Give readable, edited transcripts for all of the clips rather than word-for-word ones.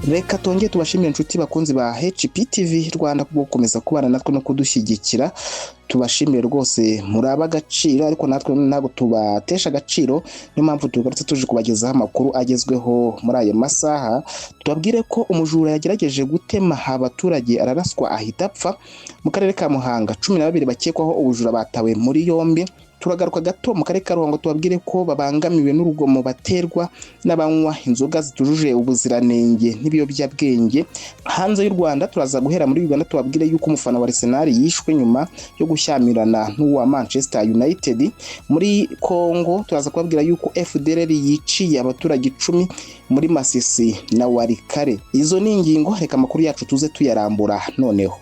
Reka tongeye tubashimire inshuti bakunzi ba HPTV Rwanda kubwo gukomeza kubana natwe no kudushyigikira. Tubashimire rwose muraba agaciro, ariko natwe ntabwo tubatesha agaciro. Niyo mpamvu tugarutse tuje kubagezaho amakuru agezweho muri aya masaha. Tubabwire ko umujura yagerageje gutema abaturage araraswa ahita apfa mu karere ka Muhanga. 12 bakekwaho ubujura batawe muri yombi. Turagaruka gato mu karere ka Ruhango tubabwire ko babangamiwe n'urugomo baterwa n'abanywa inzoga zitujuje ubuziranenge n'ibiyobyabwenge. Hanze y'u Rwanda turaza guhera muri Uganda tubabwire yuko umufana wa Arsenal yishwe nyuma yo gushyamirana n'uwa Manchester United. Muri Kongo turaza kubabwira yuko FDLR yiciye abaturage 10 muri Masisi na Warikare. Izo ni ingingo, reka amakuru yacu tuze tuyarambura noneho.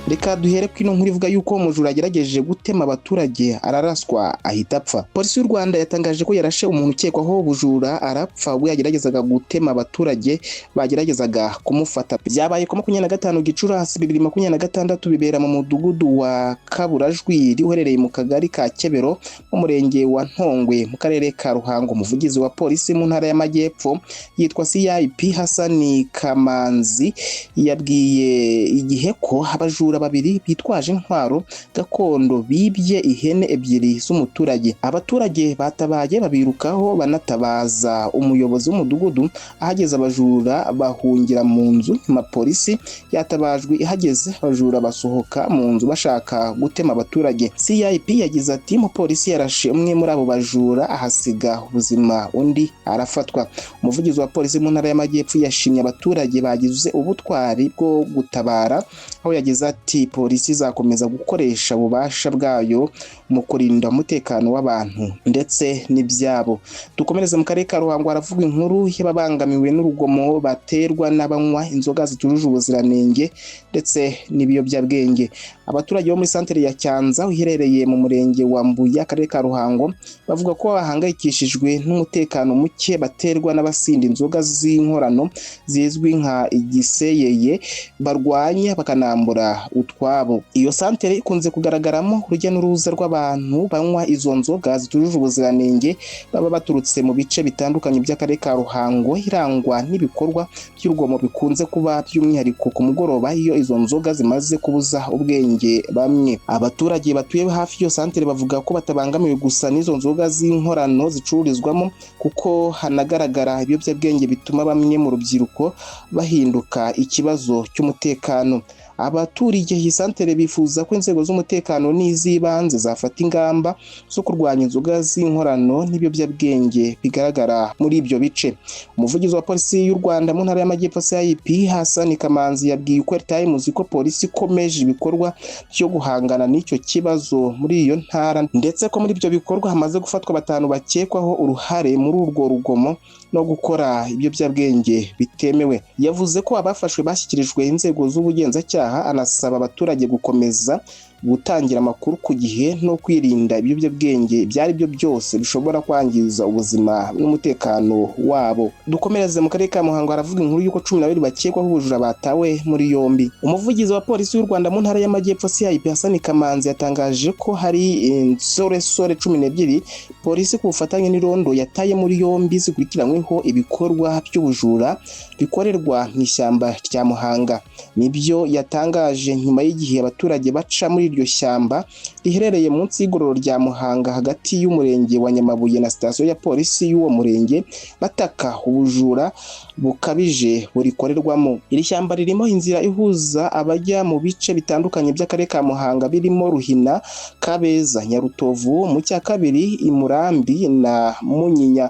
Reka duhere kwino nkuru ivuga yuko umujura yagerageje gutema abaturage araraswa ahita apfa. Polisi y'u Rwanda yatangaje ko yarashe umuntu ukekwaho ubujura arapfa ubwo yageragezaga gutema abaturage bageragezaga kumufata. Byabaye ku 25 Gicurasi 2026 bibera mu mudugudu wa Kaburajwiri uherereye mu kagari ka Kebero mu murenge wa Ntongwe mu karere ka Ruhango. Umuvugizi wa polisi mu ntara y'Amajyepfo yitwa CIP Hassan Kamanzi yabwiye igihe ko abajura babiri bitwaje intwaro gakondo bibye ihene ebyiri z'umuturage. Abaturage batabaye babirukaho banatabaza umuyobozi w'umudugudu. Ahageze abajura bahungira mu nzu. Polisi yatabajwe ihageze abajura basohoka mu nzu bashaka gutema abaturage. CIP yagize ati mu polisi yarashe umwe muri abo bajura ahasiga ubuzima undi arafatwa. Umuvugizi wa polisi mu ntara y'Amajyepfo yashimye abaturage bagize ubutwari bwo gutabara, aho yagize ati polisi izakomeza gukoresha ububasha bwayo mu kurinda umutekano w'abantu ndetse n'ibyabo. Dukomereze mu karere ka Ruhango haravugwa inkuru y'ababangamiwe n'urugomo baterwa n'abanywa inzoga zitujuje ubuziranenge ndetse n'ibiyobyabwenge. Abaturage bo muri santere ya Cyanza uherereye mu murenge wa Mbuye akarere ka Ruhango bavuga ko bahangayikishijwe n'umutekano muke baterwa n'abasinda inzoga z'inkorano zizwi nka igiseyeye barwanya bakanambura utwabo. Iyo santere ikunze kugaragaramo urujya n'uruza rw'abantu banywa izo nzoga zitujuje ubuziranenge baba baturutse mu bice bitandukanye by'akarere ka Ruhango, irangwa n'ibikorwa by'urugomo bikunze kuba by'umwihariko ku mugoroba iyo izo nzoga zimaze kubuza ubwenge bamwe. Abaturage batuye hafi iyo santere bavuga ko batabangamiwe gusa n'izo nzoga z'inkorano zicururizwamo kuko hanagaragara ibiyobyabwenge bituma bamwe mu rubyiruko bahinduka ikibazo cy'umutekano. Abaturiye iyi santere bifuza ko inzego z'umutekano n'iz'ibanze zafata ingamba zo kurwanya inzoga z'inkorano n'ibiyobyabwenge bigaragara muri ibyo bice. Umuvugizi wa polisi y'u Rwanda mu ntara y'Amajyepfo CIP Hassan Kamanzi yabwiye Equity Times ko polisi ikomeje ibikorwa byo guhangana n'icyo kibazo muri iyo ntara, ndetse ko muri ibyo bikorwa hamaze gufatwa 5 bakekwaho uruhare muri urwo rugomo no gukora ibiyobyabwenge bitemewe. Yavuze ko abafashwe bashyikirijwe inzego z'ubugenzacyaha, anasaba abaturage gukomeza gutangira amakuru ku gihe no kwirinda ibiyobyabwenge byari byo byose bishobora kwangiza ubuzima n'umutekano wabo. Dukomereze mu karere ka Muhanga haravuga inkuru y'uko 12 bakekwaho ubujura batawe muri yombi. Umuvugizi wa polisi y'u Rwanda mu ntara y'Amajyepfo CIP Hassan Kamanzi yatangaje ko hari insoresore 12 polisi ku bufatanye n'irondo yataye muri yombi zikurikiranyweho ibikorwa by'ubujura bikorerwa mu ishyamba rya Muhanga. Nibyo yatangaje nyuma y'igihe abaturage baca muri iryo shyamba riherereye munsi y'igororo rya Muhanga hagati y'umurenge wa Nyamabuye na sitasiyo ya polisi y'uwo murenge bataka ubujura bukabije burikorerwamo. Iri shyamba ririmo inzira ihuza abajya mu bice bitandukanye by'akarere ka Muhanga birimo Ruhina, Kabeza, Nyarutovu, mu cya kabiri Imurambi na Munyinya.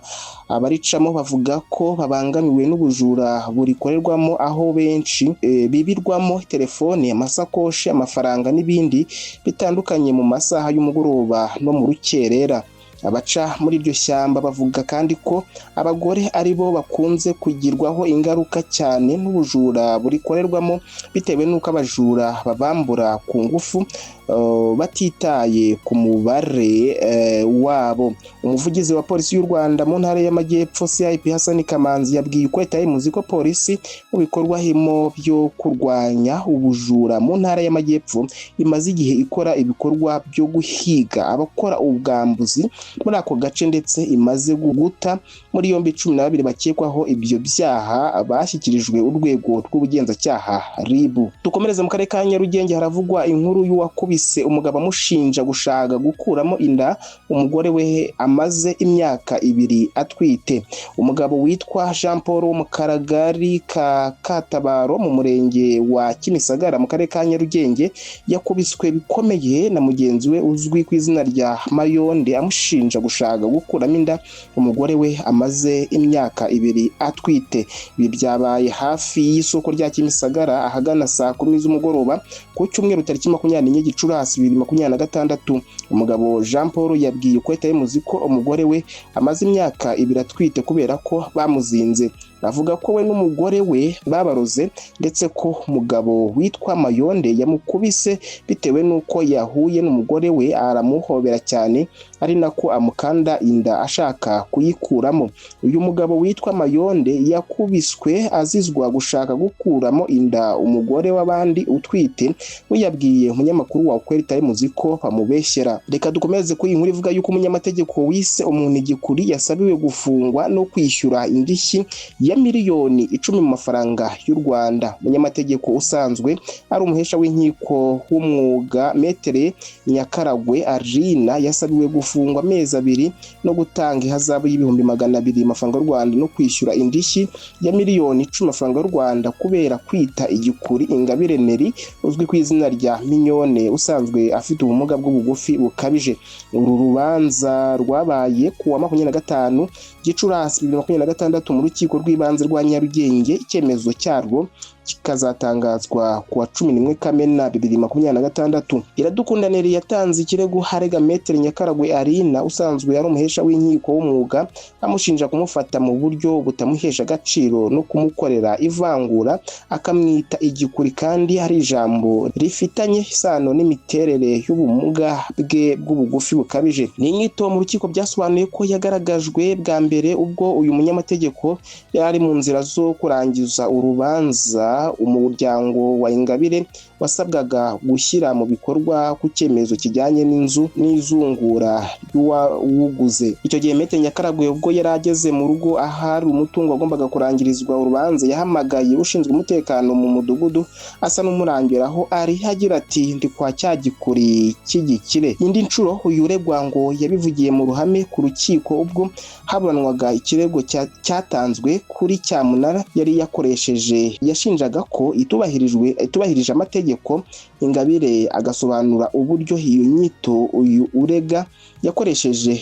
Abaricamo bavuga ko babangamiwe n'ubujura burikorerwamo, aho benshi bibirwamo telefone, amasakoshi, amafaranga n'ibindi bitandukanye mu masaha y'umugoroba no mu rukerera. Abaca muri iryo shyamba bavuga kandi ko abagore ari bo bakunze kugirwaho ingaruka cyane n'ubujura burikorerwamo bitewe n'uko abajura babambura ku ngufu batitaye ku mubare wabo. Umuvugizi wa polisi y'u Rwanda mu ntara y'Amajyepfo CIP Hassan Kamanzi yabwiye Equity Times ko polisi mu bikorwa himo byo kurwanya ubujura mu ntara y'Amajyepfo imaze igihe ikora ibikorwa byo guhiga abakora ubwambuzi muri ako gace ndetse imaze guta muri yombi 12 bakekwaho ibyo byaha bashyikirijwe urwego rw'ubugenzacyaha RIB. Dukomereze mu karere ka Nyarugenge, haravugwa inkuru y'uwakubise umugabo amushinja gushaka gukuramo inda umugore we amaze imyaka 2 atwite. Umugabo witwa Jean Paul wo mu Karagari ka Katabaro mu murenge wa Kimisagara mu karere ka Nyarugenge yakubiswe bikomeye na mugenzi we uzwi ku izina rya Mayonde amushinja gushaka gukuramo inda umugore we amaze imyaka 2 atwite. Ibi byabaye hafi y'isoko rya Kimisagara ahagana saa 10 z'umugoroba ku cyumweru tariki 24 Gicurasi 2026. Umugabo Jean Paul yabwiye ko yataye ko umugore we amaze imyaka 2 atwite kubera ko bamuzinze. Avuga ko we n'umugore we babaroze ndetse ko umugabo witwa Mayonde yamukubise bitewe nuko yahuye n'umugore we aramuhobera cyane ari nako amukanda inda ashaka kuyikuramo. Uyu mugabo witwa Mayonde yakubiswe azizwa gushaka gukuramo inda umugore w'abandi utwite. We yabwiye umunyamakuru wa Ukweli Times ko bamubeshyera. Reka dukomeze kuri inkuru ivuga yuko umunyamategeko wise umuntu igikuri yasabiwe gufungwa no kwishyura indishyi ya miliyoni 10 mu mafaranga y'u Rwanda. Umunyamategeko usanzwe ari umuhesha w'inkiko w'umwuga Metere Nyakaragwe Arina yasabiwe gufungwa amezi 2 no gutanga ihazabu y'ibihumbi 200 amafaranga y'u Rwanda no kwishyura indishyi ya miliyoni 10 amafaranga y'u Rwanda kubera kwita igikuri Ingabire Neri uzwi ku izina rya Mignone usanzwe afite ubumuga bw'ubugufi bukabije. Uru rubanza rwabaye kuwa 25 Gicurasi 2026 mu rukiko rw'ibanze rwa Nyarugenge. Icyemezo cyarwo kikazatangazwa kuwa 11 Kamena 2026. Iradukunda Neri yatanze ikirego harega Metere Nyakaragwe Arina usanzwe yari umuhesha w'inkiko w'umwuga amushinja kumufata mu buryo butamuhesha agaciro no kumukorera ivangura akamwita igikuri kandi hari ijambo rifitanye isano n'imiterere y'ubumuga bwe bw'ubugufi bukabije. Ni inyito mu rukiko byasobanuye ko yagaragajwe bwa mbere ubwo uyu munyamategeko yari mu nzira zo kurangiza urubanza umuryango wa Ingabire wasabwaga gushyira mu bikorwa ku cyemezo kijyanye n'inzu n'izungura y'uwuguze. Icyo gihe Metere Nyakaragwe ubwo yari ageze mu rugo ahari umutungo wagombaga kurangirizwa urubanza yahamagaye ushinzwe umutekano mu mudugudu asa n'umurangira aho ari agira ati ndi kwa cya gikuri cy'igikire. Indi nshuro uyu uregwa ngo yabivugiye mu ruhame ku rukiko ubwo haburanwaga ikirego cyatanzwe kuri Cyamunara yari yakoresheje yashinjaga ko itubahirije amategeko. Ingabire agasobanura uburyo iyo nyito uyu urega yakoresheje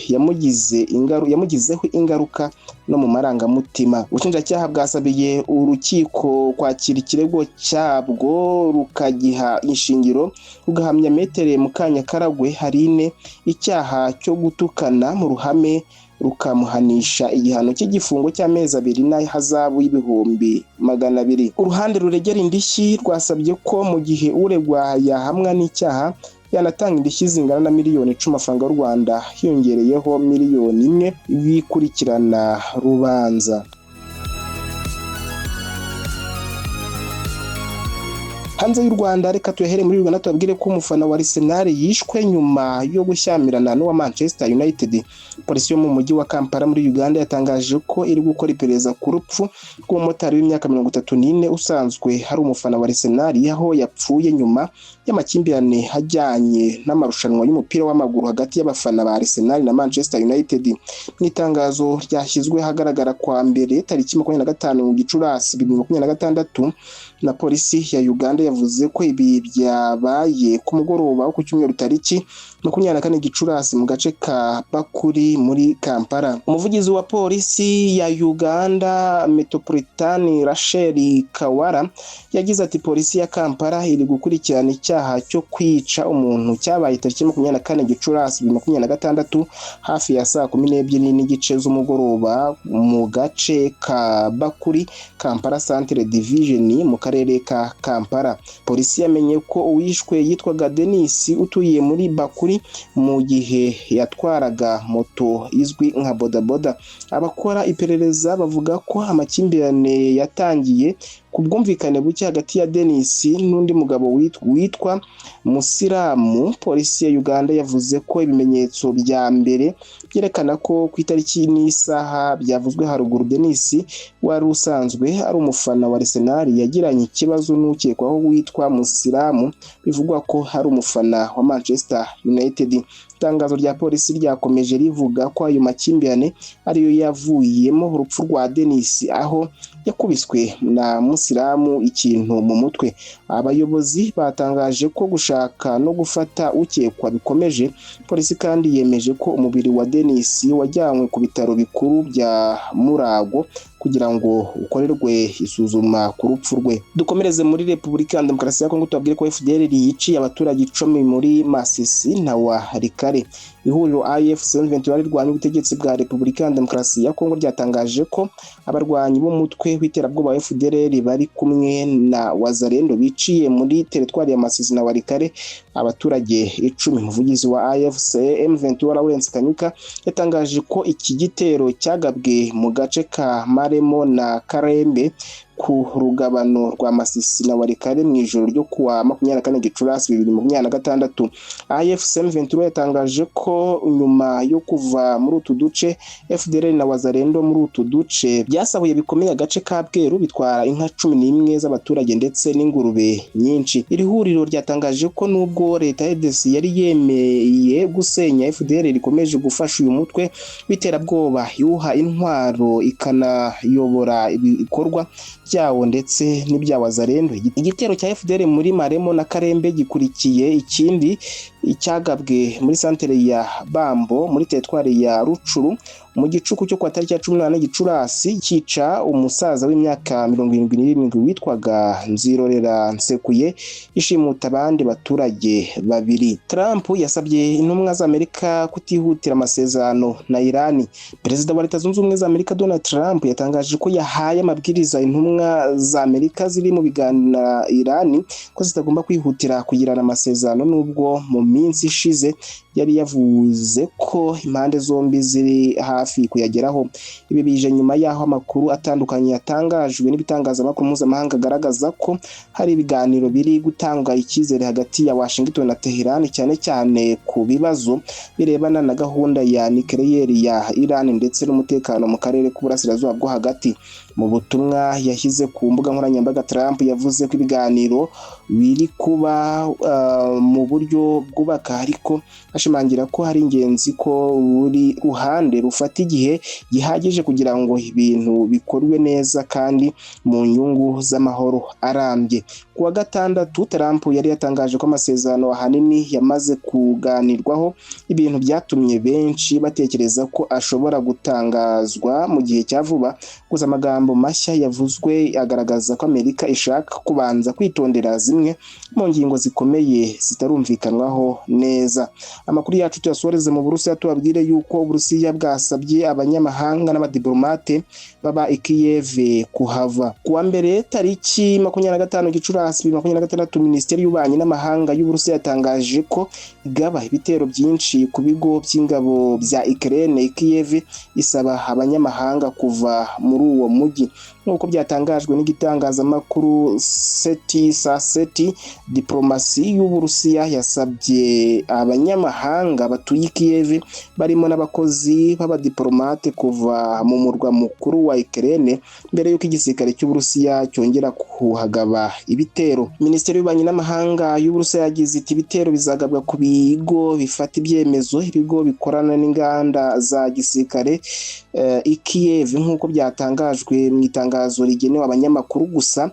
yamugizeho ingaruka no mu marangamutima. Ubushinjacyaha bwasabiye urukiko kwakira ikirego cyabwo rukagiha inshingiro rugahamya Metere Mukanyakaragwe Harine icyaha cyo gutukana mu ruhame rukamuhanisha igihano cy'igifungo cy'amezi 2 n'ahazabu y'ibihumbi 200. Uruhande ruregera indishyi rwasabye ko mu gihe uregwa yahamwa n'icyaha yanatanga indishyi zingana na miliyoni 10 amafaranga y'u Rwanda hiyongereyeho miliyoni 1 bikurikirana rubanza. Hanze y'u Rwanda reka tuhere muri Uganda tubabwire ko umufana wa Arsenal yishwe nyuma yo gushyamirana n'uwa Manchester United. Polisi yo mu mujyi wa Kampala muri Uganda yatangaje ko iri gukora iperereza ku rupfu rw'umumotari w'imyaka 34 usanzwe hari umufana wa Arsenal aho yapfuye nyuma y'amakimbirane hajyanye n'amarushanwa y'umupira w'amaguru hagati y'abafana ba Arsenal na Manchester United. Mu itangazo ryashyizwe hagaragara kwa mbere tariki 25 Gicurasi 2026 na polisi ya Uganda yavuze ko ibi byabaye ku mugoroba wo ku cyumweru tariki 24 Gicurasi mu gace ka Bakuri muri Kampala. Umuvugizi wa polisi ya Uganda Metropolitan Rachel Kawara yagize ati polisi ya Kampala iri gukurikirana icyaha cyo kwica umuntu cyabaye tariki 24 Gicurasi 2026 hafi ya saa 12 n'igice z'umugoroba mu gace ka Bakuri Kampala Centre Division mu karere ka Kampala. Polisi yamenye ko uwishwe yitwaga Denis utuye muri Bakuri mu gihe yatwaraga moto izwi nka bodaboda. Abakora iperereza bavuga ko amakimbirane yatangiye ku bwumvikane buke hagati ya Denis n'undi mugabo witwa Musiramu. Polisi ya Uganda yavuze ko ibimenyetso bya mbere byerekana ko ku itariki n'isaha byavuzwe haruguru Denis wari usanzwe ari umufana wa Arsenal yagiranye ikibazo n'ukekwaho witwa Musiramu, bivugwa ko hari umufana wa Manchester United. Itangazo rya polisi ryakomeje rivuga ko ayo makimbirane ariyo yavuyemo urupfu rwa Denis, aho yakubiswe na Musiramu ikintu mu mutwe. Abayobozi batangaje ko gushaka no gufata ukekwa bikomeje. Polisi kandi yemeje ko umubiri wa Denis wajyanywe ku bitaro bikuru bya Murago kugira ngo ukorerwe isuzuma ku rupfu rwe. Dukomereze muri Repubulika ya Demokarasi ya Kongo, tubabwire ko FDLR yiciye abaturage 10 muri Masisi na Warikare. Ihuriro AFC M23 rirwanya ubutegetsi bwa Repubulika ya Demokarasi ya Kongo ryatangaje ko abarwanyi b'umutwe w'iterabwoba wa FDLR bari kumwe na Wazalendo biciye muri teritwari ya Masisi na Warikare abaturage 10. Umuvugizi wa AFC M23 Lawrence Kanyuka yatangaje ko iki gitero cyagabwe mu gace ka Maremo na Karembe ku rugabano rwa Masisi na Warikare mu ijoro ryo kuwa 24 Gicurasi 2026. AFC M23 yatangaje ko nyuma yo kuva muri utu duce FDLR na Wazalendo muri utu duce byasahuye bikomeye agace ka Bweru, bitwara inka 11 z'abaturage ndetse n'ingurube nyinshi. Iri huriro ryatangaje ko nubwo leta y'DC yari yemeye gusenya FDLR rikomeje gufasha uyu mutwe w'iterabwoba yuha intwaro ikanayobora ibikorwa byawo ndetse n'ibya Wazalendo. Igitero cya FDLR muri Maremo na Karembe gikurikiye ikindi icyagabwe muri santere ya Bambo muri teritwari ya Rucuru mu gicuku cyo kwa tariki ya 18 Gicurasi, cyica umusaza w'imyaka 77 witwaga Nzirorera Nsekuye, ishimuta abandi baturage babiri. Trump yasabye intumwa za Amerika kutihutira amasezerano na Iran. Perezida wa Leta Zunze Ubumwe za Amerika Donald Trump yatangaje ko yahaye amabwiriza intumwa za Amerika ziri mu biganiro na Iran ko zitagomba kwihutira kugirana amasezerano, nubwo mu minsi ishize yari yavuze ko impande zombi ziri hafi kuyageraho. Ibi bije nyuma yaho amakuru atandukanye yatangajwe n'ibitangazamakuru mpuzamahanga agaragaza ko hari ibiganiro biri gutanga icyizere hagati ya Washington na Tehran, cyane cyane ku bibazo birebana na gahunda ya nucleaire ya Iran ndetse n'umutekano mu karere k'uburasirazuba bwo hagati. Mu butumwa yashyize ku mbuga nkoranyambaga, Trump yavuze ko ibiganiro biri kuba mu buryo bwubaka, ariko ashimangira ko hari ingenzi ko buri ruhande rufata igihe gihagije kugira ngo ibintu bikorwe neza kandi mu nyungu z'amahoro arambye. Kuwa gatandatu Trump yari yatangaje ko amasezerano ahanini yamaze kuganirwaho, ibintu byatumye benshi batekereza ko ashobora gutangazwa mu gihe cya vuba. Gusa amagambo mashya yavuzwe agaragaza ko Amerika ishaka kubanza kwitondera zimwe mu ngingo zikomeye zitarumvikanwaho neza. Amakuru yacu tuyasoreze mu Burusiya, tubabwire yuko Uburusiya bwasabye abanyamahanga n'abadiplomate baba i Kiev kuhava. Kuwa mbere tariki 25 Gicurasi 2026, Minisiteri y'Ububanyi n'Amahanga y'Uburusiya yatangaje ko igaba ibitero byinshi ku bigo by'ingabo bya Ukraine i Kiev, isaba abanyamahanga kuva muri uwo mujyi. Nk'uko byatangajwe n'igitangazamakuru Seti, diplomasi y'Uburusiya yasabye abanyamahanga batuye Kiev barimo n'abakozi b'abadiplomate kuva mu murwa mukuru wa Ukraine mbere y'uko igisirikare cy'Uburusiya cyongera kuhagaba ibitero. Minisiteri y'Ububanyi n'Amahanga y'Uburusiya yagize iti ibitero bizagabwa ku bigo bifata ibyemezo, ibigo bikorana n'inganda za gisirikare i Kiev, nk'uko byatangajwe mu itangazo rigenewe abanyamakuru, gusa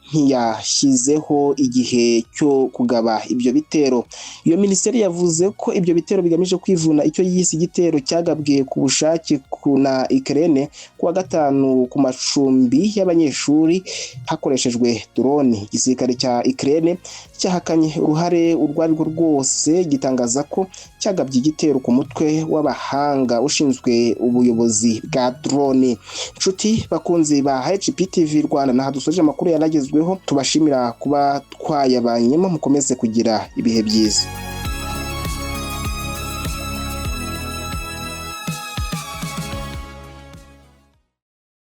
ntiyashyizeho igihe cyo kugaba ibyo bitero. Iyo minisiteri yavuze ko ibyo bitero bigamije kwivuna icyo yise igitero cyagabwe ku bushake na Ukraine kuwa gatanu ku macumbi y'abanyeshuri hakoreshejwe drone. Igisirikare cya Ukraine cyahakanye uruhare urwo arirwo rwose, gitangaza ko cyagabye igitero ku mutwe w'abahanga ushinzwe ubuyobozi bwa drone. Inshuti bakunzi ba HPTV Rwanda, naha dusoje amakuru yaragezweho, tubashimira kuba twayabanyemo. Mukomeze kugira ibihe byiza.